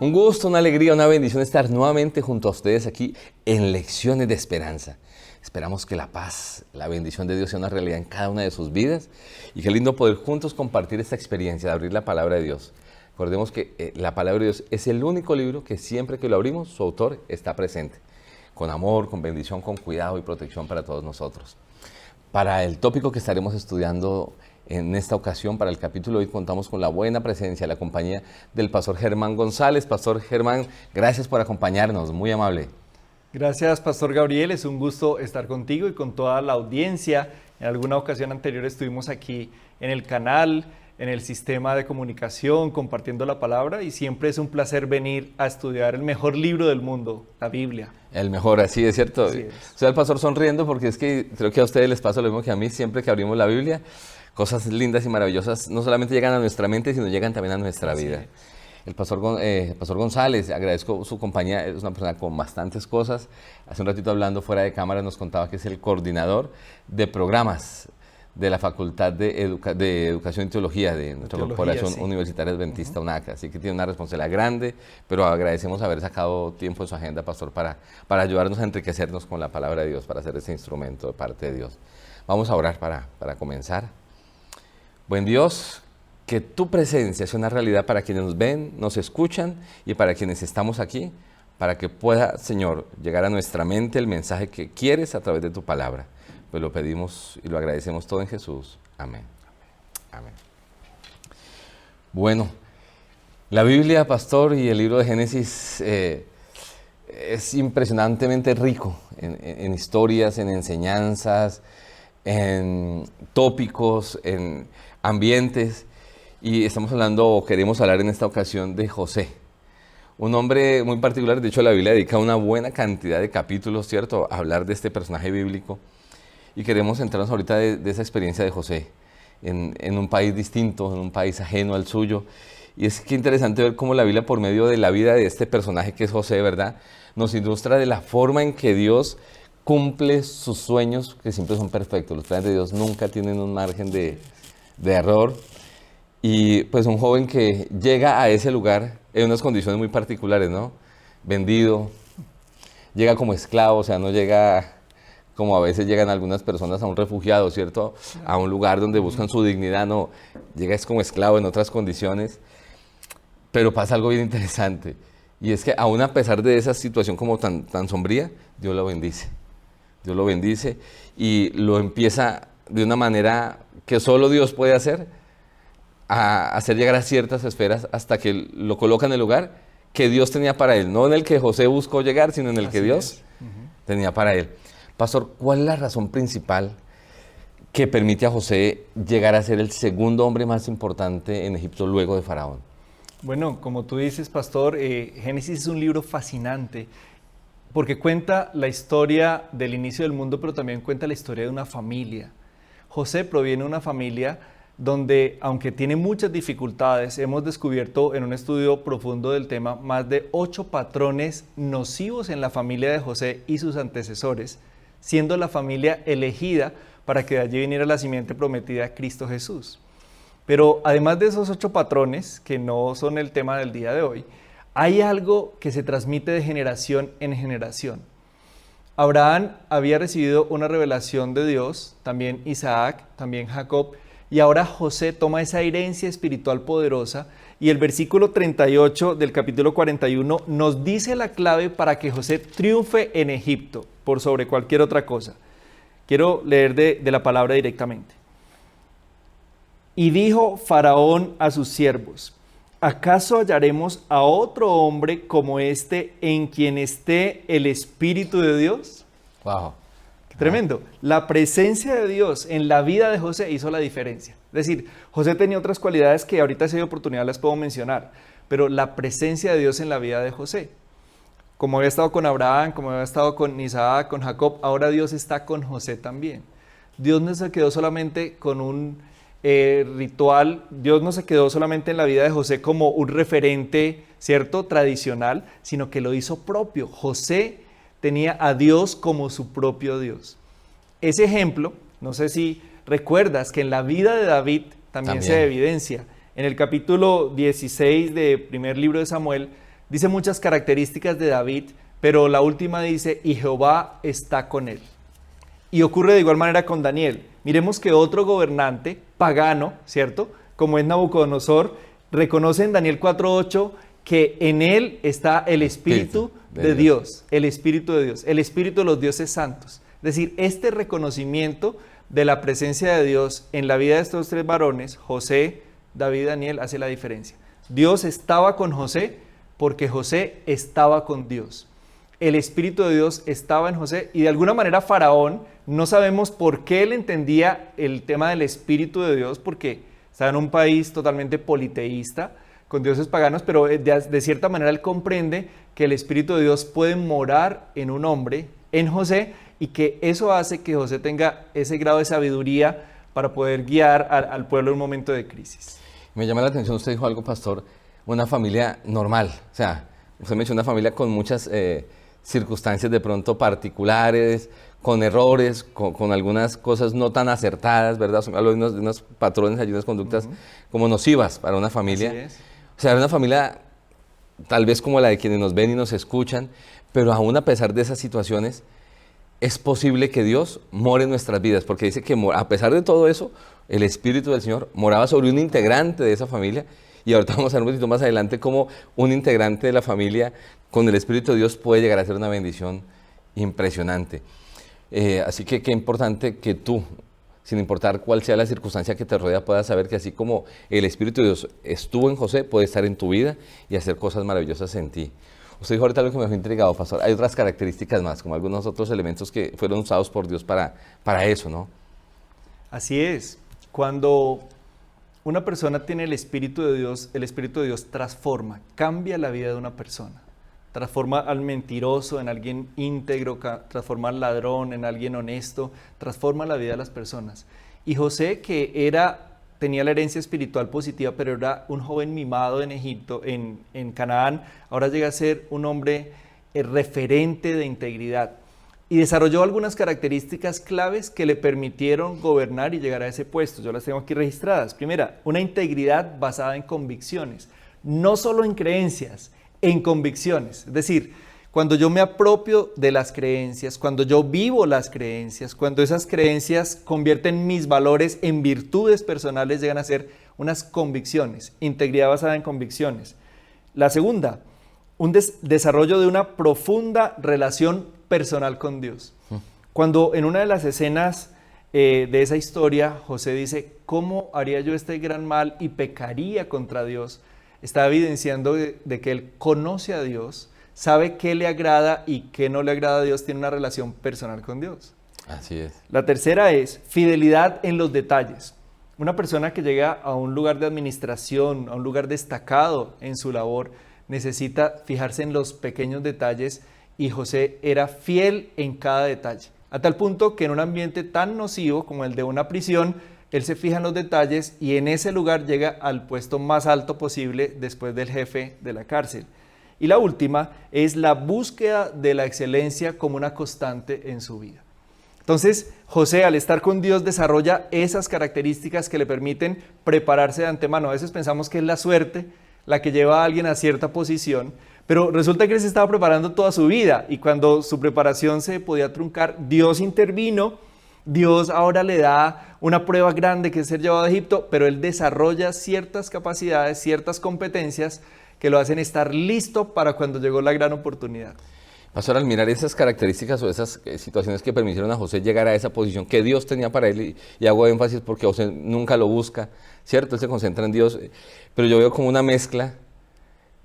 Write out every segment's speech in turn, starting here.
Un gusto, una alegría, una bendición estar nuevamente junto a ustedes aquí en Lecciones de Esperanza. Esperamos que la paz, la bendición de Dios sea una realidad en cada una de sus vidas y qué lindo poder juntos compartir esta experiencia de abrir la palabra de Dios. Recordemos que la palabra de Dios es el único libro que siempre que lo abrimos, su autor está presente, con amor, con bendición, con cuidado y protección para todos nosotros. Para el tópico que estaremos estudiando en esta ocasión, para el capítulo de hoy, contamos con la buena presencia, la compañía del pastor Germán González. Pastor Germán, gracias por acompañarnos, muy amable. Gracias, Pastor Gabriel, es un gusto estar contigo y con toda la audiencia. En alguna ocasión anterior estuvimos aquí en el canal, en el sistema de comunicación, compartiendo la palabra, y siempre es un placer venir a estudiar el mejor libro del mundo, la Biblia. El mejor, así es cierto. Así es. Soy el pastor sonriendo porque es que creo que a ustedes les pasa lo mismo que a mí, siempre que abrimos la Biblia, cosas lindas y maravillosas no solamente llegan a nuestra mente, sino llegan también a nuestra vida. El pastor González, agradezco su compañía, es una persona con bastantes cosas. Hace un ratito hablando fuera de cámara nos contaba que es el coordinador de programas de la Facultad de Educación y Teología de nuestra Corporación Universitaria Adventista UNACA. Así que tiene una responsabilidad grande, pero agradecemos haber sacado tiempo en su agenda, pastor, para ayudarnos a enriquecernos con la palabra de Dios, para hacer ese instrumento de parte de Dios. Vamos a orar para comenzar. Buen Dios, que tu presencia sea una realidad para quienes nos ven, nos escuchan y para quienes estamos aquí, para que pueda, Señor, llegar a nuestra mente el mensaje que quieres a través de tu palabra. Pues lo pedimos y lo agradecemos todo en Jesús. Amén. Amén. Bueno, la Biblia, pastor, y el libro de Génesis es impresionantemente rico en historias, en enseñanzas, en tópicos, en ambientes. Y estamos hablando, o queremos hablar en esta ocasión, de José. Un hombre muy particular. De hecho, la Biblia dedica una buena cantidad de capítulos, ¿cierto?, a hablar de este personaje bíblico. Y queremos centrarnos ahorita de esa experiencia de José en un país distinto, en un país ajeno al suyo. Y es que interesante ver cómo la Biblia, por medio de la vida de este personaje que es José, ¿verdad?, nos ilustra de la forma en que Dios cumple sus sueños, que siempre son perfectos. Los planes de Dios nunca tienen un margen de error. Y pues un joven que llega a ese lugar en unas condiciones muy particulares, ¿no? Vendido, llega como esclavo, o sea, no llega como a veces llegan algunas personas a un refugiado, ¿cierto? A un lugar donde buscan su dignidad, no, llega es como esclavo en otras condiciones. Pero pasa algo bien interesante, y es que aún a pesar de esa situación como tan sombría, Dios lo bendice. Dios lo bendice y lo empieza de una manera que solo Dios puede hacer, a hacer llegar a ciertas esferas hasta que lo coloca en el lugar que Dios tenía para él, no en el que José buscó llegar, sino en el que Dios tenía para él. Pastor, ¿cuál es la razón principal que permite a José llegar a ser el segundo hombre más importante en Egipto luego de Faraón? Bueno, como tú dices, Pastor, Génesis es un libro fascinante porque cuenta la historia del inicio del mundo, pero también cuenta la historia de una familia. José proviene de una familia donde, aunque tiene muchas dificultades, hemos descubierto en un estudio profundo del tema más de 8 patrones nocivos en la familia de José y sus antecesores, siendo la familia elegida para que de allí viniera la simiente prometida, Cristo Jesús. Pero además de esos 8 patrones, que no son el tema del día de hoy, hay algo que se transmite de generación en generación. Abraham había recibido una revelación de Dios, también Isaac, también Jacob, y ahora José toma esa herencia espiritual poderosa, y el versículo 38 del capítulo 41 nos dice la clave para que José triunfe en Egipto por sobre cualquier otra cosa. Quiero leer de la palabra directamente. Y dijo Faraón a sus siervos: ¿acaso hallaremos a otro hombre como este en quien esté el Espíritu de Dios? Wow. Tremendo. La presencia de Dios en la vida de José hizo la diferencia. Es decir, José tenía otras cualidades que ahorita si hay oportunidad las puedo mencionar, pero la presencia de Dios en la vida de José. Como había estado con Abraham, como había estado con Isaac, con Jacob, ahora Dios está con José también. Dios no se quedó solamente con un ritual, Dios no se quedó solamente en la vida de José como un referente, ¿cierto?, tradicional, sino que lo hizo propio. José tenía a Dios como su propio Dios. Ese ejemplo, no sé si recuerdas que en la vida de David también se evidencia. En el capítulo 16 del primer libro de Samuel, Dice muchas características de David, pero la última dice, y Jehová está con él. Y ocurre de igual manera con Daniel. Miremos que otro gobernante pagano, ¿cierto? Como es Nabucodonosor, reconoce en Daniel 4:8 que en él está el Espíritu de Dios, el Espíritu de Dios, el Espíritu de los dioses santos. Es decir, este reconocimiento de la presencia de Dios en la vida de estos tres varones, José, David y Daniel, hace la diferencia. Dios estaba con José porque José estaba con Dios. El Espíritu de Dios estaba en José y de alguna manera Faraón, no sabemos por qué él entendía el tema del Espíritu de Dios, porque estaba en un país totalmente politeísta, con dioses paganos, pero de cierta manera él comprende que el Espíritu de Dios puede morar en un hombre, en José, y que eso hace que José tenga ese grado de sabiduría para poder guiar al pueblo en un momento de crisis. Me llama la atención, usted dijo algo, pastor, una familia normal, o sea, usted mencionó una familia con muchas circunstancias de pronto particulares, con errores, con algunas cosas no tan acertadas, ¿verdad? Hablo de unos patrones, hay unas conductas como nocivas para una familia. Así es. O sea, era una familia tal vez como la de quienes nos ven y nos escuchan, pero aún a pesar de esas situaciones, es posible que Dios more en nuestras vidas, porque dice que a pesar de todo eso, el Espíritu del Señor moraba sobre un integrante de esa familia, y ahorita vamos a ver un poquito más adelante cómo un integrante de la familia con el Espíritu de Dios puede llegar a ser una bendición impresionante. Así que qué importante que tú, sin importar cuál sea la circunstancia que te rodea, puedas saber que así como el Espíritu de Dios estuvo en José, puede estar en tu vida y hacer cosas maravillosas en ti. Usted dijo ahorita algo que me dejó intrigado, pastor. Hay otras características más, como algunos otros elementos que fueron usados por Dios para eso, ¿no? Así es. Cuando una persona tiene el Espíritu de Dios transforma, cambia la vida de una persona. Transforma al mentiroso en alguien íntegro, transforma al ladrón en alguien honesto, transforma la vida de las personas. Y José, que tenía la herencia espiritual positiva, pero era un joven mimado en Egipto, en Canaán, ahora llega a ser un hombre referente de integridad. Y desarrolló algunas características claves que le permitieron gobernar y llegar a ese puesto. Yo las tengo aquí registradas. Primera, una integridad basada en convicciones, no solo en creencias, en convicciones. Es decir, cuando yo me apropio de las creencias, cuando yo vivo las creencias, cuando esas creencias convierten mis valores en virtudes personales, llegan a ser unas convicciones, integridad basada en convicciones. La segunda, un desarrollo de una profunda relación personal con Dios. Cuando en una de las escenas de esa historia, José dice, ¿cómo haría yo este gran mal y pecaría contra Dios? Está evidenciando de que él conoce a Dios, sabe qué le agrada y qué no le agrada a Dios, tiene una relación personal con Dios. Así es. La tercera es fidelidad en los detalles. Una persona que llega a un lugar de administración, a un lugar destacado en su labor, necesita fijarse en los pequeños detalles y José era fiel en cada detalle. A tal punto que en un ambiente tan nocivo como el de una prisión, él se fija en los detalles y en ese lugar llega al puesto más alto posible después del jefe de la cárcel. Y la última es la búsqueda de la excelencia como una constante en su vida. Entonces, José, al estar con Dios, desarrolla esas características que le permiten prepararse de antemano. A veces pensamos que es la suerte la que lleva a alguien a cierta posición, pero resulta que él se estaba preparando toda su vida y cuando su preparación se podía truncar, Dios intervino. Dios ahora le da una prueba grande que es ser llevado a Egipto, pero él desarrolla ciertas capacidades, ciertas competencias que lo hacen estar listo para cuando llegó la gran oportunidad. Pastor, al mirar esas características o esas situaciones que permitieron a José llegar a esa posición que Dios tenía para él, y hago énfasis porque José nunca lo busca, ¿cierto? Él se concentra en Dios, pero yo veo como una mezcla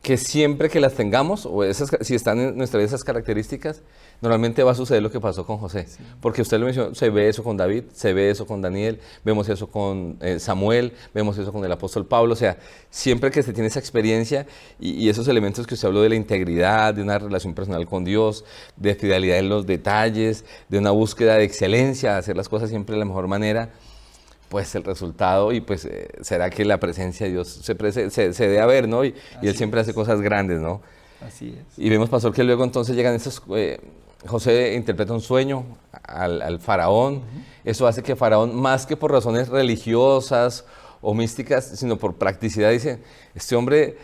que siempre que las tengamos, o si están en nuestra vida esas características, normalmente va a suceder lo que pasó con José. Sí. Porque usted lo mencionó, se ve eso con David, se ve eso con Daniel, vemos eso con Samuel, vemos eso con el apóstol Pablo. O sea, siempre que se tiene esa experiencia y esos elementos que usted habló de la integridad, de una relación personal con Dios, de fidelidad en los detalles, de una búsqueda de excelencia, de hacer las cosas siempre de la mejor manera, pues el resultado y pues será que la presencia de Dios se debe ver, ¿no? Y Él siempre hace cosas grandes, ¿no? Así es. Y vemos, pastor, que luego entonces llegan estos, José interpreta un sueño al faraón. Eso hace que faraón, más que por razones religiosas o místicas, sino por practicidad, dice, este hombre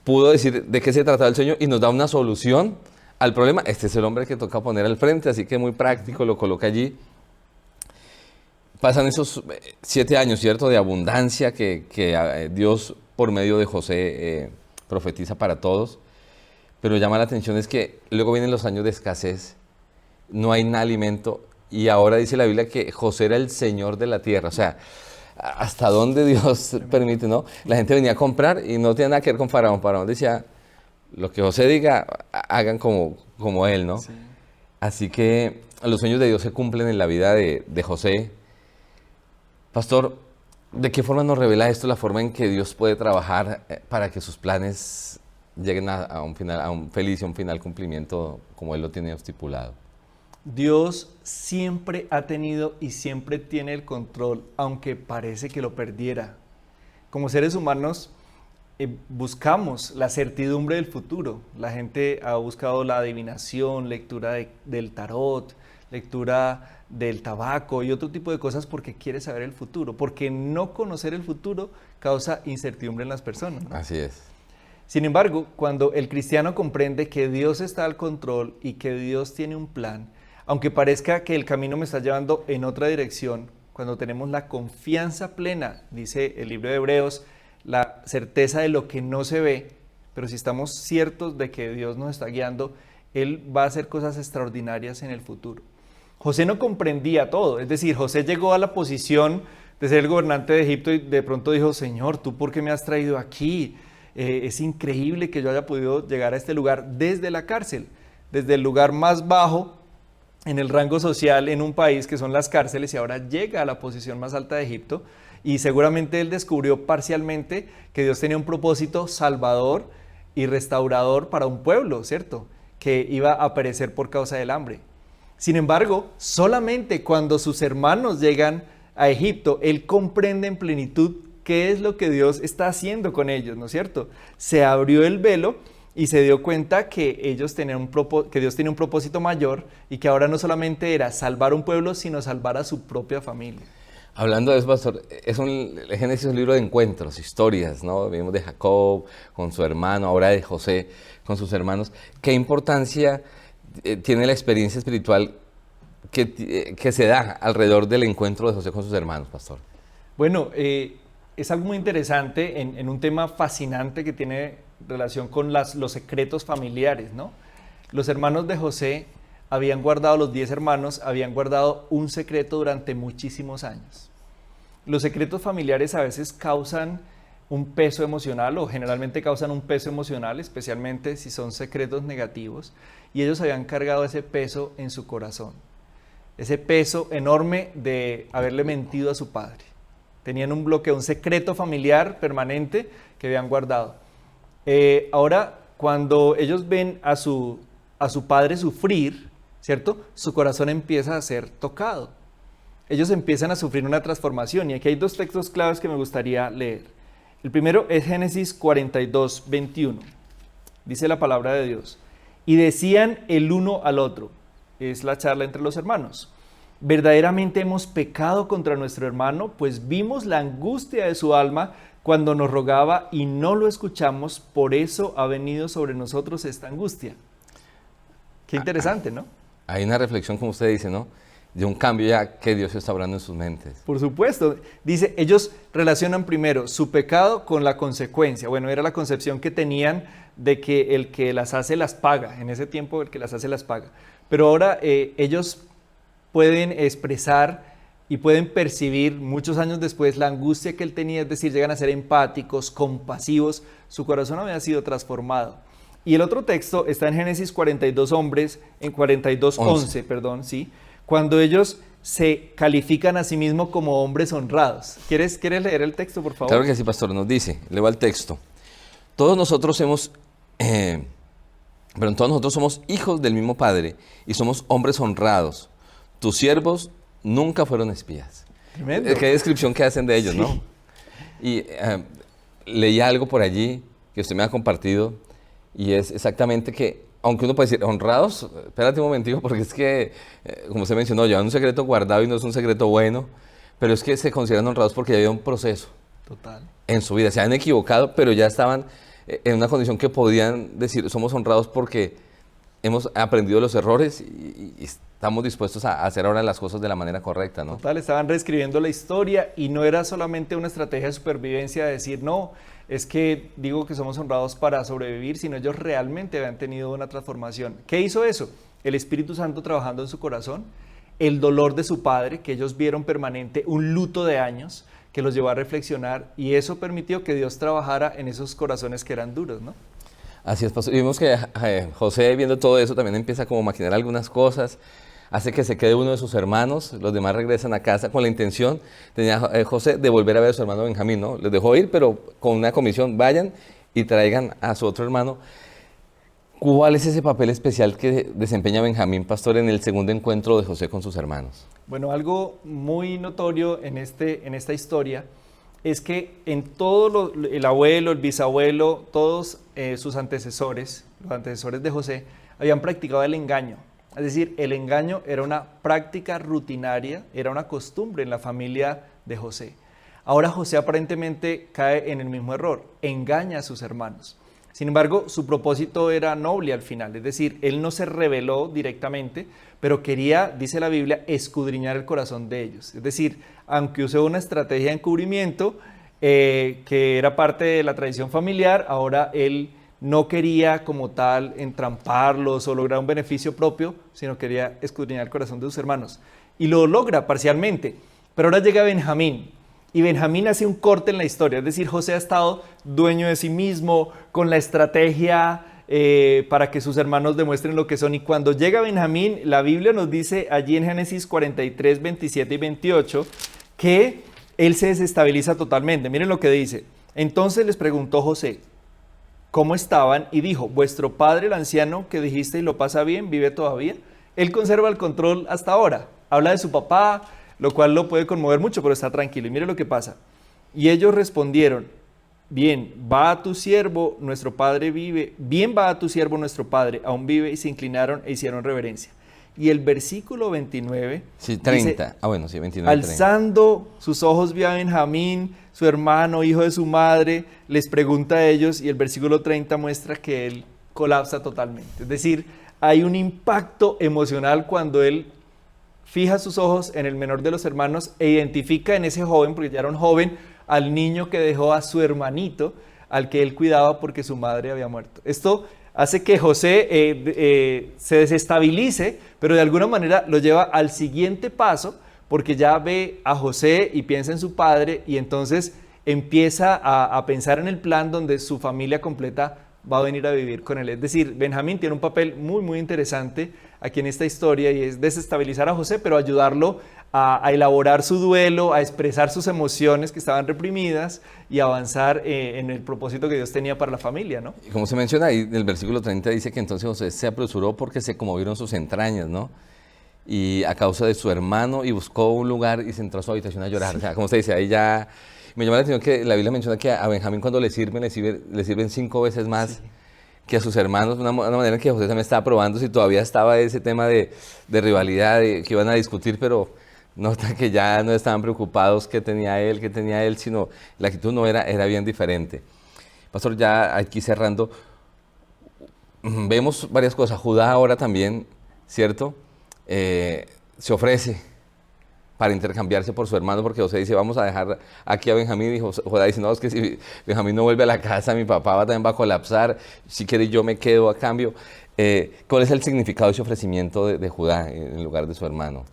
pudo decir de qué se trataba el sueño y nos da una solución al problema. Este es el hombre que toca poner al frente, así que muy práctico, lo coloca allí. Pasan esos 7 años, ¿cierto?, de abundancia que Dios por medio de José profetiza para todos. Pero llama la atención es que luego vienen los años de escasez, no hay nada alimento y ahora dice la Biblia que José era el señor de la tierra. O sea, hasta dónde Dios permite, ¿no? La gente venía a comprar y no tenía nada que ver con Faraón. Faraón decía, lo que José diga, hagan como él, ¿no? Sí. Así que los sueños de Dios se cumplen en la vida de José. Pastor, ¿de qué forma nos revela esto la forma en que Dios puede trabajar para que sus planes lleguen a un final, a un feliz y un final cumplimiento como Él lo tiene estipulado? Dios siempre ha tenido y siempre tiene el control, aunque parece que lo perdiera. Como seres humanos buscamos la certidumbre del futuro. La gente ha buscado la adivinación, lectura del tarot, lectura del tabaco y otro tipo de cosas porque quiere saber el futuro, porque no conocer el futuro causa incertidumbre en las personas, ¿no? Así es. Sin embargo, cuando el cristiano comprende que Dios está al control y que Dios tiene un plan, aunque parezca que el camino me está llevando en otra dirección, cuando tenemos la confianza plena, dice el libro de Hebreos, la certeza de lo que no se ve, pero si estamos ciertos de que Dios nos está guiando, Él va a hacer cosas extraordinarias en el futuro. José no comprendía todo, es decir, José llegó a la posición de ser el gobernante de Egipto y de pronto dijo, Señor, ¿tú por qué me has traído aquí? Es increíble que yo haya podido llegar a este lugar desde la cárcel, desde el lugar más bajo en el rango social en un país que son las cárceles y ahora llega a la posición más alta de Egipto y seguramente él descubrió parcialmente que Dios tenía un propósito salvador y restaurador para un pueblo, ¿cierto? Que iba a perecer por causa del hambre. Sin embargo, solamente cuando sus hermanos llegan a Egipto, él comprende en plenitud qué es lo que Dios está haciendo con ellos, ¿no es cierto? Se abrió el velo y se dio cuenta que ellos tenían que Dios tenía un propósito mayor y que ahora no solamente era salvar un pueblo, sino salvar a su propia familia. Hablando de eso, pastor, el Génesis es un libro de encuentros, historias, ¿no? Vimos de Jacob con su hermano, ahora de José con sus hermanos. ¿Qué importancia tiene la experiencia espiritual que se da alrededor del encuentro de José con sus hermanos, pastor? Bueno, es algo muy interesante en un tema fascinante que tiene relación con los secretos familiares, ¿no? Los hermanos de José habían guardado, los 10 hermanos, habían guardado un secreto durante muchísimos años. Los secretos familiares a veces causan un peso emocional o generalmente causan un peso emocional, especialmente si son secretos negativos, y ellos habían cargado ese peso en su corazón, ese peso enorme de haberle mentido a su padre. Tenían un bloqueo, un secreto familiar permanente que habían guardado. Ahora, cuando ellos ven a su padre sufrir, ¿cierto? Su corazón empieza a ser tocado. Ellos empiezan a sufrir una transformación y aquí hay 2 textos claves que me gustaría leer. El primero es Génesis 42, 21. Dice la palabra de Dios. Y decían el uno al otro, es la charla entre los hermanos, verdaderamente hemos pecado contra nuestro hermano, pues vimos la angustia de su alma cuando nos rogaba y no lo escuchamos, por eso ha venido sobre nosotros esta angustia. Qué interesante, ¿no? Hay una reflexión, como usted dice, ¿no? De un cambio ya que Dios está obrando en sus mentes. Por supuesto. Dice, ellos relacionan primero su pecado con la consecuencia. Bueno, era la concepción que tenían de que el que las hace las paga. En ese tiempo el que las hace las paga. Pero ahora ellos pueden expresar y pueden percibir muchos años después la angustia que él tenía, es decir, llegan a ser empáticos, compasivos. Su corazón había sido transformado. Y el otro texto está en Génesis 42 hombres, en 42:11, perdón, sí, cuando ellos se califican a sí mismos como hombres honrados. ¿Quieres leer el texto, por favor? Claro que sí, pastor, nos dice, leo el texto. Todos nosotros somos hijos del mismo Padre y somos hombres honrados. Tus siervos nunca fueron espías. Tremendo. Qué descripción que hacen de ellos, Sí. ¿no? Y leí algo por allí que usted me ha compartido y es exactamente que aunque uno puede decir, honrados, espérate un momentico, porque es que, como usted mencionó, llevan un secreto guardado y no es un secreto bueno, pero es que se consideran honrados porque ya había un proceso Total. en su vida. Se han equivocado, pero ya estaban en una condición que podían decir, somos honrados porque hemos aprendido los errores y estamos dispuestos a hacer ahora las cosas de la manera correcta, ¿no? Total, estaban reescribiendo la historia y no era solamente una estrategia de supervivencia de decir, no, es que digo que somos honrados para sobrevivir, sino ellos realmente habían tenido una transformación. ¿Qué hizo eso? El Espíritu Santo trabajando en su corazón, el dolor de su padre, que ellos vieron permanente, un luto de años, que los llevó a reflexionar, y eso permitió que Dios trabajara en esos corazones que eran duros, ¿no? Así es, pastor. Y vimos que José, viendo todo eso, también empieza como a maquinar algunas cosas, hace que se quede uno de sus hermanos, los demás regresan a casa con la intención, tenía José, de volver a ver a su hermano Benjamín, ¿no? Les dejó ir, pero con una comisión, vayan y traigan a su otro hermano. ¿Cuál es ese papel especial que desempeña Benjamín, pastor, en el segundo encuentro de José con sus hermanos? Bueno, algo muy notorio en esta historia es que en todo el abuelo, el bisabuelo, todos sus antecesores, los antecesores de José, habían practicado el engaño. Es decir, el engaño era una práctica rutinaria, era una costumbre en la familia de José. Ahora José aparentemente cae en el mismo error, engaña a sus hermanos. Sin embargo, su propósito era noble al final, es decir, él no se rebeló directamente, pero quería, dice la Biblia, escudriñar el corazón de ellos. Es decir, aunque usó una estrategia de encubrimiento que era parte de la tradición familiar, ahora él no quería como tal entramparlos o lograr un beneficio propio, sino quería escudriñar el corazón de sus hermanos. Y lo logra parcialmente, pero ahora llega Benjamín. Y Benjamín hace un corte en la historia, es decir, José ha estado dueño de sí mismo, con la estrategia para que sus hermanos demuestren lo que son. Y cuando llega Benjamín, la Biblia nos dice allí en Génesis 43, 27 y 28, que él se desestabiliza totalmente. Miren lo que dice. Entonces les preguntó José, ¿cómo estaban? Y dijo, vuestro padre, el anciano que dijiste y lo pasa bien, ¿vive todavía? Él conserva el control hasta ahora. Habla de su papá, lo cual lo puede conmover mucho, pero está tranquilo. Y mire lo que pasa. Y ellos respondieron, bien, va a tu siervo, nuestro padre vive, bien va a tu siervo, nuestro padre, aún vive, y se inclinaron e hicieron reverencia. Y el versículo 29, sí, 30, dice, bueno, sí, 29, alzando 30. Sus ojos vio a Benjamín, su hermano, hijo de su madre, les pregunta a ellos, y el versículo 30 muestra que él colapsa totalmente. Es decir, hay un impacto emocional cuando él fija sus ojos en el menor de los hermanos e identifica en ese joven, porque ya era un joven, al niño que dejó a su hermanito, al que él cuidaba porque su madre había muerto. Esto hace que José se desestabilice, pero de alguna manera lo lleva al siguiente paso, porque ya ve a José y piensa en su padre, y entonces empieza a pensar en el plan donde su familia completa va a venir a vivir con él. Es decir, Benjamín tiene un papel muy, muy interesante aquí en esta historia, y es desestabilizar a José, pero ayudarlo a elaborar su duelo, a expresar sus emociones que estaban reprimidas y avanzar en el propósito que Dios tenía para la familia, ¿no? Y como se menciona ahí, en el versículo 30 dice que entonces José se apresuró porque se conmovieron sus entrañas, ¿no? Y a causa de su hermano, y buscó un lugar y se entró a su habitación a llorar. Sí. O sea, como usted dice, ahí ya... Me llama la atención que la Biblia menciona que a Benjamín cuando le sirven 5 veces más, sí, que a sus hermanos, una manera en que José también estaba probando si todavía estaba ese tema de rivalidad, que iban a discutir, pero nota que ya no estaban preocupados qué tenía él, sino la actitud no era bien diferente. Pastor, ya aquí cerrando, vemos varias cosas. Judá ahora también, ¿cierto? Se ofrece para intercambiarse por su hermano, porque José dice, vamos a dejar aquí a Benjamín, y Judá dice, no, es que si Benjamín no vuelve a la casa, mi papá también va a colapsar, si quiere yo me quedo a cambio. ¿Cuál es el significado de ese ofrecimiento de Judá en lugar de su hermano?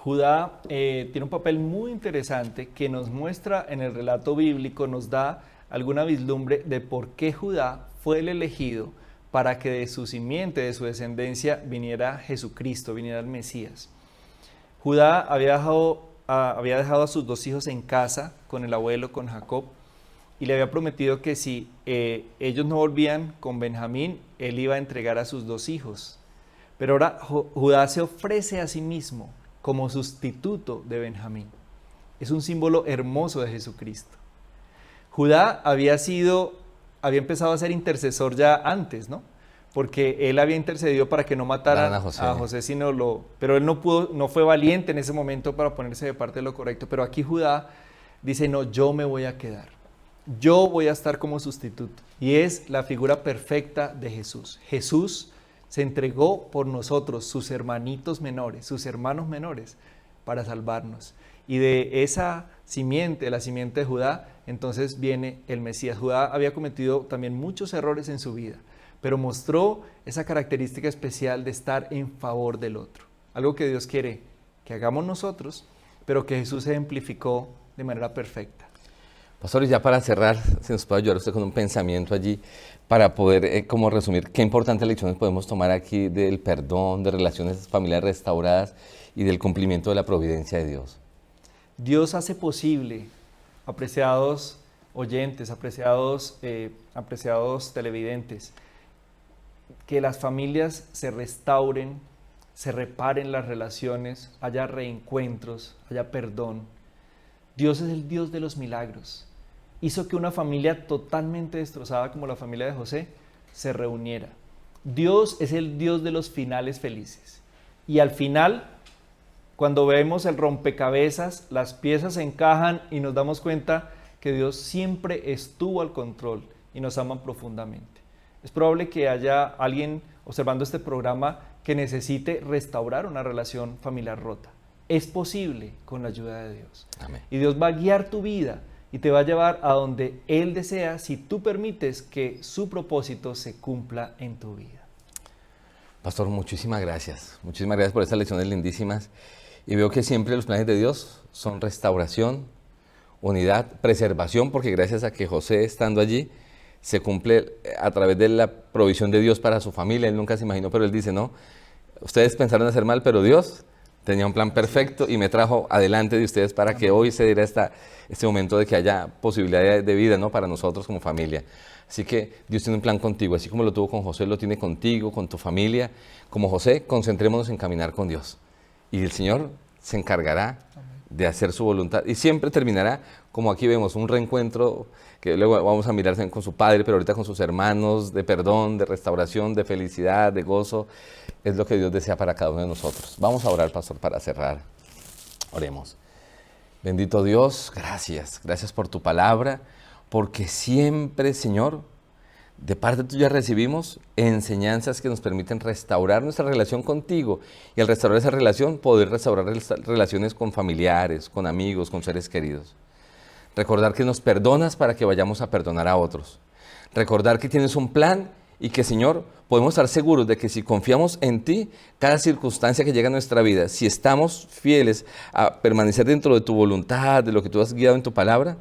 Judá tiene un papel muy interesante que nos muestra en el relato bíblico, nos da alguna vislumbre de por qué Judá fue el elegido para que de su simiente, de su descendencia, viniera Jesucristo, viniera el Mesías. Judá había dejado a sus 2 hijos en casa con el abuelo, con Jacob, y le había prometido que si ellos no volvían con Benjamín, él iba a entregar a sus 2 hijos. Pero ahora Judá se ofrece a sí mismo como sustituto de Benjamín. Es un símbolo hermoso de Jesucristo. Judá había empezado a ser intercesor ya antes, ¿no? Porque él había intercedido para que no mataran a José, pero él no fue valiente en ese momento para ponerse de parte de lo correcto. Pero aquí Judá dice, no, yo me voy a quedar. yo voy a estar como sustituto. Y es la figura perfecta de Jesús. Jesús se entregó por nosotros, sus hermanitos menores, sus hermanos menores, para salvarnos. Y de esa simiente, la simiente de Judá, entonces viene el Mesías. Judá había cometido también muchos errores en su vida, pero mostró esa característica especial de estar en favor del otro. Algo que Dios quiere que hagamos nosotros, pero que Jesús ejemplificó de manera perfecta. Pastor, y ya para cerrar, si nos puede ayudar usted con un pensamiento allí para poder como resumir qué importantes lecciones podemos tomar aquí del perdón, de relaciones familiares restauradas y del cumplimiento de la providencia de Dios. Dios hace posible, apreciados oyentes, apreciados televidentes, que las familias se restauren, se reparen las relaciones, haya reencuentros, haya perdón. Dios es el Dios de los milagros. Hizo que una familia totalmente destrozada como la familia de José se reuniera. Dios es el Dios de los finales felices. Y al final, cuando vemos el rompecabezas, las piezas se encajan y nos damos cuenta que Dios siempre estuvo al control y nos ama profundamente. Es probable que haya alguien observando este programa que necesite restaurar una relación familiar rota. Es posible con la ayuda de Dios. Amén. Y Dios va a guiar tu vida y te va a llevar a donde Él desea si tú permites que su propósito se cumpla en tu vida. Pastor, muchísimas gracias. Muchísimas gracias por estas lecciones lindísimas. Y veo que siempre los planes de Dios son restauración, unidad, preservación, porque gracias a que José estando allí, se cumple a través de la provisión de Dios para su familia. Él nunca se imaginó, pero él dice, no, ustedes pensaron hacer mal, pero Dios tenía un plan perfecto y me trajo adelante de ustedes para que hoy se diera este momento de que haya posibilidad de vida, ¿no?, para nosotros como familia. Así que Dios tiene un plan contigo, así como lo tuvo con José, lo tiene contigo, con tu familia. Como José, concentrémonos en caminar con Dios. Y el Señor se encargará de hacer su voluntad. Y siempre terminará, como aquí vemos, un reencuentro que luego vamos a mirar con su padre, pero ahorita con sus hermanos, de perdón, de restauración, de felicidad, de gozo. Es lo que Dios desea para cada uno de nosotros. Vamos a orar, pastor, para cerrar. Oremos. Bendito Dios, gracias. Gracias por tu palabra, porque siempre, Señor, de parte tuya recibimos enseñanzas que nos permiten restaurar nuestra relación contigo y al restaurar esa relación, poder restaurar relaciones con familiares, con amigos, con seres queridos. Recordar que nos perdonas para que vayamos a perdonar a otros. Recordar que tienes un plan y que, Señor, podemos estar seguros de que si confiamos en ti, cada circunstancia que llega a nuestra vida, si estamos fieles a permanecer dentro de tu voluntad, de lo que tú has guiado en tu palabra,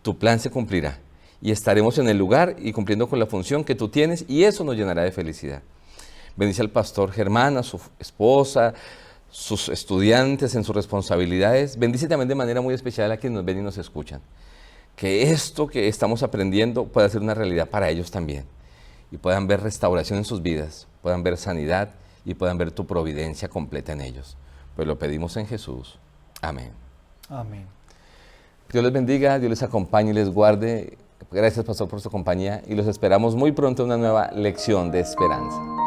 tu plan se cumplirá. Y estaremos en el lugar y cumpliendo con la función que tú tienes y eso nos llenará de felicidad. Bendice al pastor Germán, a su esposa, sus estudiantes en sus responsabilidades. Bendice también de manera muy especial a quienes nos ven y nos escuchan. Que esto que estamos aprendiendo pueda ser una realidad para ellos también. Y puedan ver restauración en sus vidas, puedan ver sanidad y puedan ver tu providencia completa en ellos. Pues lo pedimos en Jesús. Amén. Amén. Dios les bendiga, Dios les acompañe y les guarde. Gracias, pastor, por su compañía y los esperamos muy pronto en una nueva lección de esperanza.